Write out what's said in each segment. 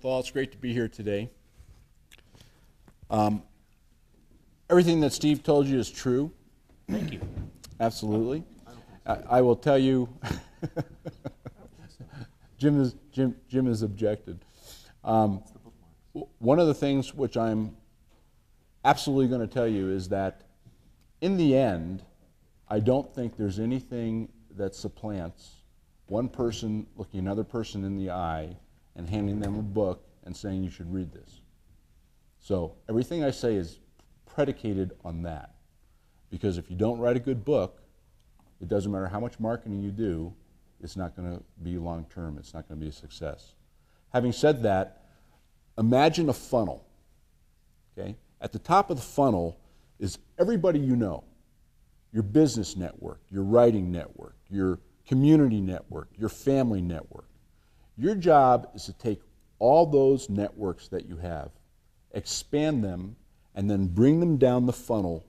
Rosenthal. It's great to be here today. Everything that Steve told you is true. Thank you. Absolutely. I will tell you, Jim has objected. One of the things which I'm absolutely going to tell you is that in the end, I don't think there's anything that supplants one person looking another person in the eye and handing them a book and saying you should read this. So everything I say is predicated on that. Because if you don't write a good book, it doesn't matter how much marketing you do, it's not going to be long term, it's not going to be a success. Having said that, imagine a funnel. Okay? At the top of the funnel is everybody you know. Your business network, your writing network, your community network, your family network. Your job is to take all those networks that you have, expand them, and then bring them down the funnel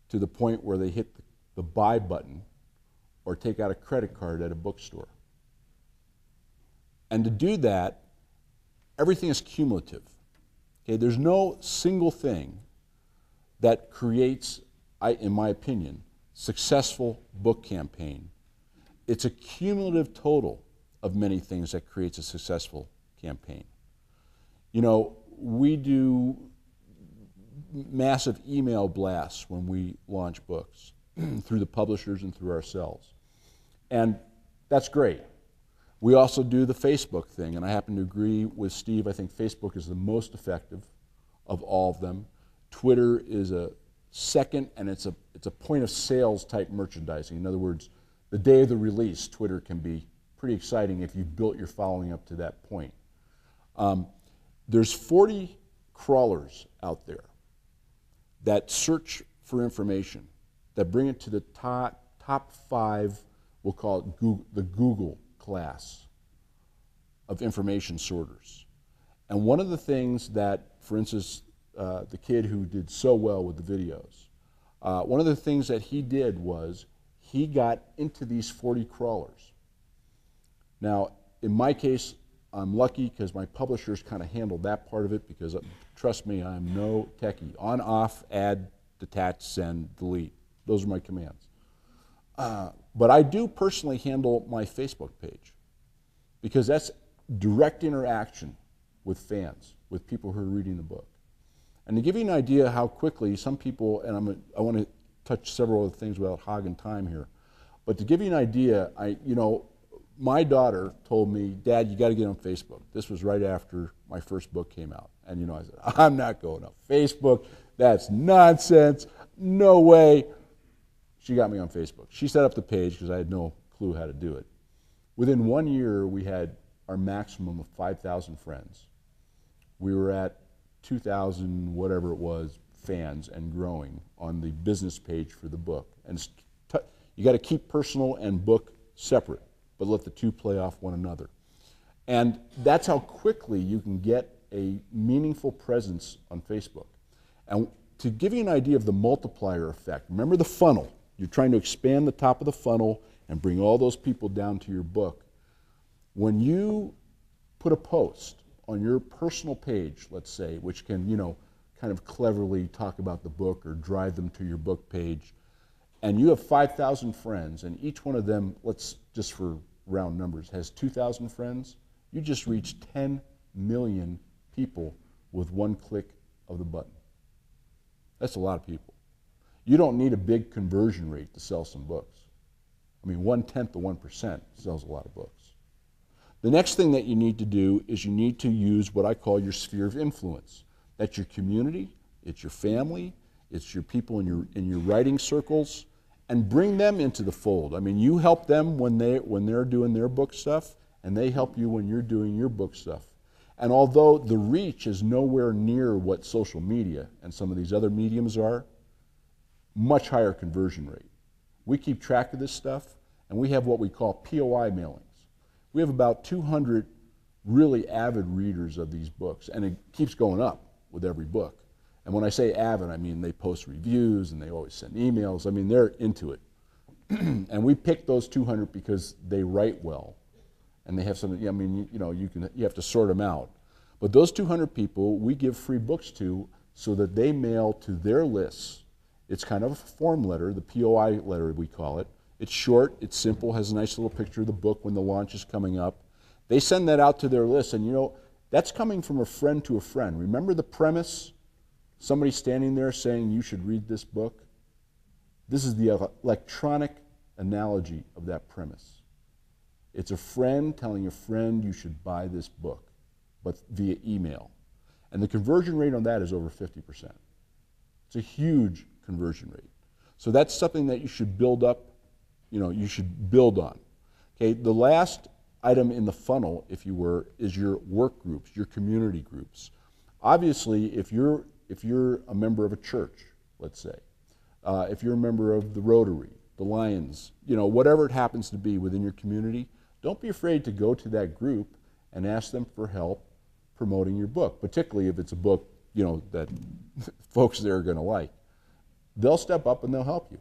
to the point where they hit the buy button or take out a credit card at a bookstore. And to do that, everything is cumulative. Okay, there's no single thing that creates, in my opinion, successful book campaign. It's a cumulative total of many things that creates a successful campaign. You know, we do massive email blasts when we launch books through the publishers and through ourselves. And that's great. We also do the Facebook thing, and I happen to agree with Steve. I think Facebook is the most effective of all of them. Twitter is a second, and it's a point of sales type merchandising. In other words, the day of the release, Twitter can be pretty exciting if you've built your following up to that point. There's 40 crawlers out there that search for information, that bring it to the top 5, we'll call it the Google class of information sorters. And one of the things that, for instance, the kid who did so well with the videos, one of the things that he did was he got into these 40 crawlers. Now, in my case, I'm lucky because my publishers kind of handled that part of it because, trust me, I'm no techie. On, off, add, detach, send, delete. Those are my commands. But I do personally handle my Facebook page because that's direct interaction with fans, with people who are reading the book. And to give you an idea how quickly some people, and I want to touch several other things without hogging time here, but to give you an idea, my daughter told me, Dad, you got to get on Facebook. This was right after my first book came out. And I said, I'm not going on Facebook. That's nonsense. No way. She got me on Facebook. She set up the page because I had no clue how to do it. Within 1 year, we had our maximum of 5,000 friends. We were at 2,000, whatever it was, fans and growing on the business page for the book. And you got to keep personal and book separate, but let the two play off one another. And that's how quickly you can get a meaningful presence on Facebook. And to give you an idea of the multiplier effect, remember the funnel. You're trying to expand the top of the funnel and bring all those people down to your book. When you put a post on your personal page, let's say, which can, kind of cleverly talk about the book or drive them to your book page, and you have 5,000 friends, and each one of them, let's just for round numbers, has 2,000 friends, you just reached 10 million people with one click of the button. That's a lot of people. You don't need a big conversion rate to sell some books. I mean, 1/10 of 1% sells a lot of books. The next thing that you need to do is you need to use what I call your sphere of influence. That's your community, it's your family, it's your people in your writing circles, and bring them into the fold. I mean, you help them when they're doing their book stuff, and they help you when you're doing your book stuff. And although the reach is nowhere near what social media and some of these other mediums are, much higher conversion rate. We keep track of this stuff, and we have what we call POI mailings. We have about 200 really avid readers of these books, and it keeps going up with every book. And when I say avid, I mean they post reviews and they always send emails. I mean, they're into it. And we pick those 200 because they write well, and they have some. I mean, you have to sort them out. But those 200 people we give free books to so that they mail to their lists. It's kind of a form letter, the POI letter we call it. It's short, it's simple, has a nice little picture of the book when the launch is coming up. They send that out to their list, and you know, that's coming from a friend to a friend. Remember the premise? Somebody standing there saying you should read this book? This is the electronic analogy of that premise. It's a friend telling a friend you should buy this book, but via email. And the conversion rate on that is over 50%. It's a huge conversion rate. So that's something that you should build up, you know, you should build on. Okay, the last item in the funnel, if you were, is your work groups, your community groups. Obviously, if you're a member of a church, let's say, if you're a member of the Rotary, the Lions, you know, whatever it happens to be within your community, don't be afraid to go to that group and ask them for help promoting your book, particularly if it's a book, you know, that folks there are going to like. They'll step up and they'll help you.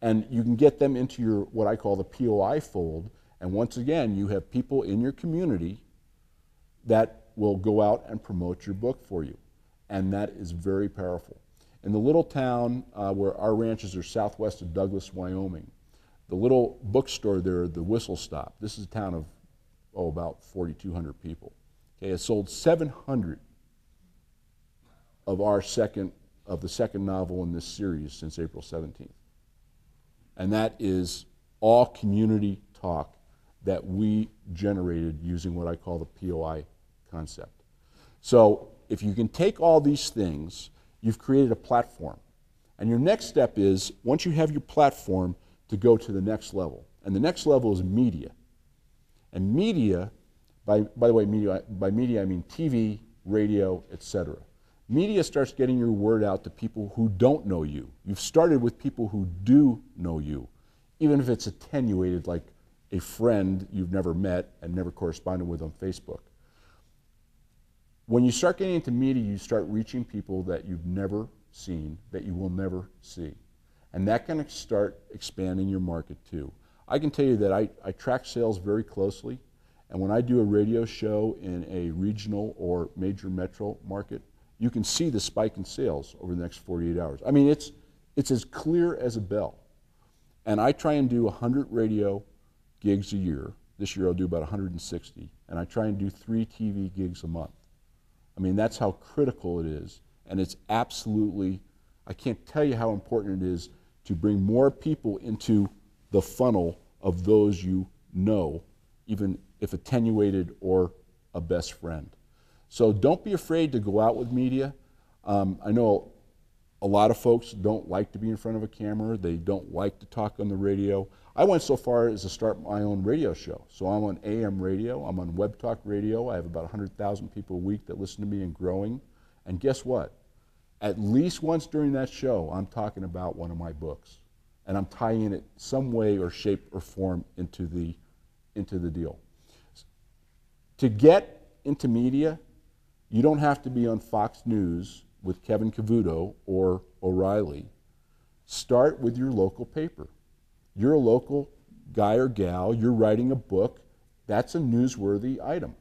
And you can get them into your, what I call the POI fold, and once again, you have people in your community that will go out and promote your book for you. And that is very powerful. In the little town where our ranches are southwest of Douglas, Wyoming, the little bookstore there, the Whistle Stop, this is a town of, about 4,200 people. Okay, it sold 700 of the second novel in this series since April 17th. And that is all community talk that we generated using what I call the POI concept. So if you can take all these things, you've created a platform. And your next step is, once you have your platform, to go to the next level. And the next level is media. And media, by the way, by media I mean TV, radio, etc. Media starts getting your word out to people who don't know you. You've started with people who do know you, even if it's attenuated, like a friend you've never met and never corresponded with on Facebook. When you start getting into media, you start reaching people that you've never seen, that you will never see. And that can start expanding your market too. I can tell you that I track sales very closely, and when I do a radio show in a regional or major metro market, you can see the spike in sales over the next 48 hours. I mean, it's as clear as a bell. And I try and do 100 radio gigs a year. This year I'll do about 160, and I try and do 3 TV gigs a month. I mean, that's how critical it is, and it's absolutely, I can't tell you how important it is to bring more people into the funnel of those you know, even if attenuated or a best friend. So don't be afraid to go out with media. I know a lot of folks don't like to be in front of a camera. They don't like to talk on the radio. I went so far as to start my own radio show. So I'm on AM radio, I'm on Web Talk Radio. I have about 100,000 people a week that listen to me and growing. And guess what? At least once during that show, I'm talking about one of my books. And I'm tying it some way or shape or form into the deal. To get into media, you don't have to be on Fox News with Kevin Cavuto or O'Reilly. Start with your local paper. You're a local guy or gal, you're writing a book, that's a newsworthy item.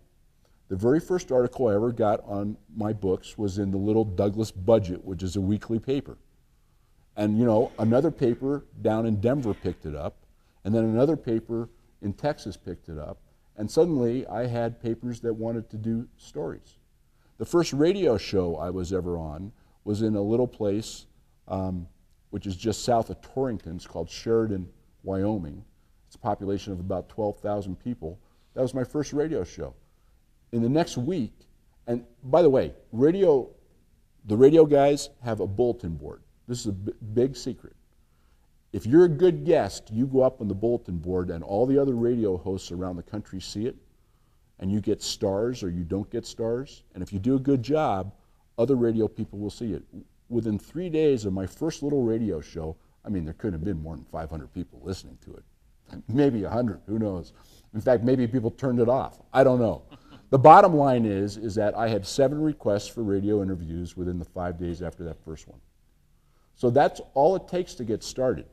The very first article I ever got on my books was in the Little Douglas Budget, which is a weekly paper. And you know, another paper down in Denver picked it up, and then another paper in Texas picked it up, and suddenly I had papers that wanted to do stories. The first radio show I was ever on was in a little place which is just south of Torrington. It's called Sheridan, Wyoming. It's a population of about 12,000 people. That was my first radio show. In the next week, and by the way, the radio guys have a bulletin board. This is a big secret. If you're a good guest, you go up on the bulletin board and all the other radio hosts around the country see it, and you get stars or you don't get stars. And if you do a good job, other radio people will see it. Within 3 days of my first little radio show, I mean, there couldn't have been more than 500 people listening to it. Maybe 100, who knows? In fact, maybe people turned it off. I don't know. The bottom line is that I had 7 requests for radio interviews within the 5 days after that first one. So that's all it takes to get started.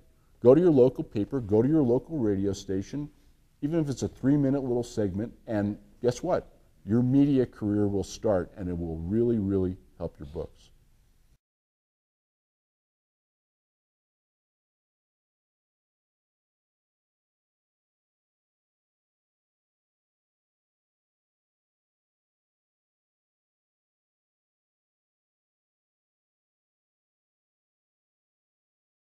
Go to your local paper, go to your local radio station, even if it's a 3-minute little segment, and guess what? your media career will start, and it will really, really help your books.